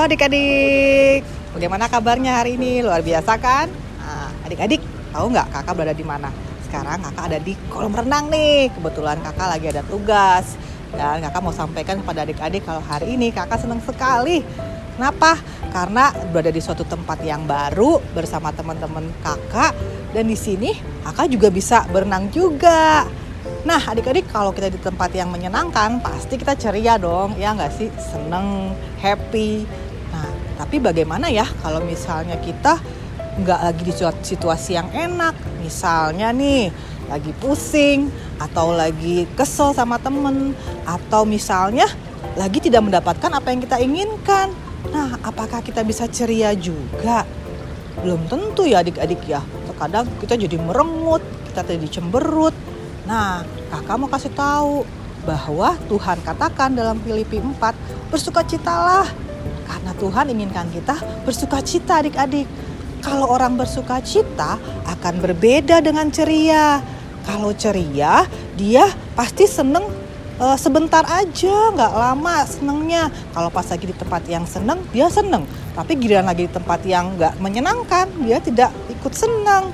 adik-adik, bagaimana kabarnya hari ini? Luar biasa kan? Nah, adik-adik, tahu nggak kakak berada di mana? Sekarang kakak ada di kolam renang nih. Kebetulan kakak lagi ada tugas. Dan kakak mau sampaikan kepada adik-adik kalau hari ini kakak senang sekali. Kenapa? Karena berada di suatu tempat yang baru bersama teman-teman kakak. Dan di sini kakak juga bisa berenang juga. Nah adik-adik, kalau kita di tempat yang menyenangkan pasti kita ceria dong, ya nggak sih? Seneng, happy. Nah tapi bagaimana ya kalau misalnya kita nggak lagi di situasi yang enak? Misalnya nih lagi pusing atau lagi kesel sama temen, atau misalnya lagi tidak mendapatkan apa yang kita inginkan. Nah apakah kita bisa ceria juga? Belum tentu ya adik-adik ya. Terkadang kita jadi merengut, kita jadi cemberut. Nah, kakak mau kasih tahu bahwa Tuhan katakan dalam Filipi 4, bersukacitalah. Karena Tuhan inginkan kita bersukacita adik-adik. Kalau orang bersukacita akan berbeda dengan ceria. Kalau ceria, dia pasti seneng sebentar aja, nggak lama senengnya. Kalau pas lagi di tempat yang seneng, dia seneng. Tapi giliran lagi di tempat yang nggak menyenangkan, dia tidak ikut seneng.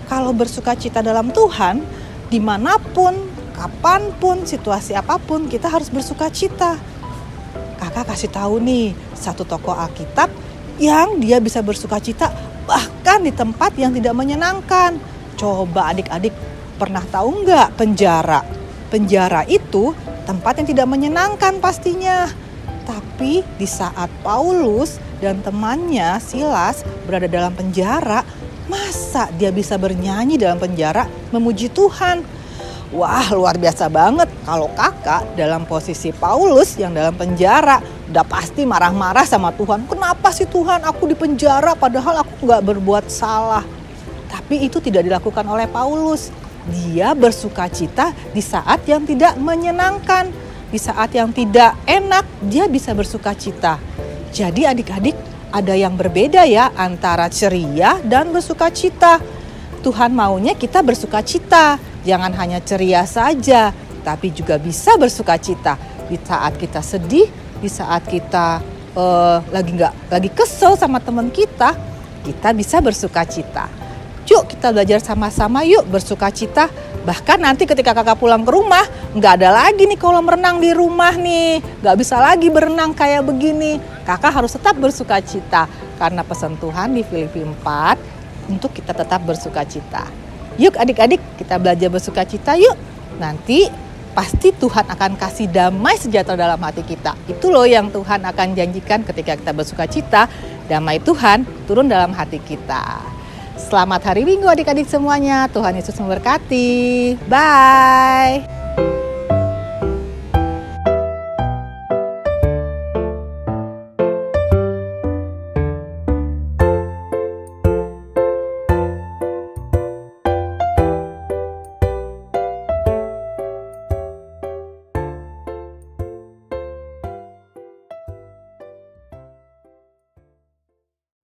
Kalau bersukacita dalam Tuhan, dimanapun, kapanpun, situasi apapun, kita harus bersukacita. Kakak kasih tahu nih, satu tokoh Alkitab yang dia bisa bersukacita bahkan di tempat yang tidak menyenangkan. Coba adik-adik pernah tahu nggak penjara? Penjara itu tempat yang tidak menyenangkan pastinya. Tapi di saat Paulus dan temannya Silas berada dalam penjara, masa dia bisa bernyanyi dalam penjara memuji Tuhan? Wah luar biasa banget. Kalau kakak dalam posisi Paulus yang dalam penjara, udah pasti marah-marah sama Tuhan. Kenapa sih Tuhan aku di penjara padahal aku gak berbuat salah? Tapi itu tidak dilakukan oleh Paulus. Dia bersukacita di saat yang tidak menyenangkan. Di saat yang tidak enak dia bisa bersukacita. Jadi adik-adik, ada yang berbeda ya antara ceria dan bersukacita. Tuhan maunya kita bersukacita, jangan hanya ceria saja, tapi juga bisa bersukacita. Di saat kita sedih, di saat kita lagi kesel sama teman kita bisa bersukacita. Yuk kita belajar sama-sama yuk bersukacita. Bahkan nanti ketika kakak pulang ke rumah, nggak ada lagi nih kolam renang di rumah nih. Nggak bisa lagi berenang kayak begini. Kakak harus tetap bersukacita. Karena pesan Tuhan di Filipi 4 untuk kita tetap bersukacita. Yuk adik-adik kita belajar bersukacita yuk. Nanti pasti Tuhan akan kasih damai sejahtera dalam hati kita. Itu loh yang Tuhan akan janjikan ketika kita bersukacita. Damai Tuhan turun dalam hati kita. Selamat hari Minggu adik-adik semuanya. Tuhan Yesus memberkati. Bye.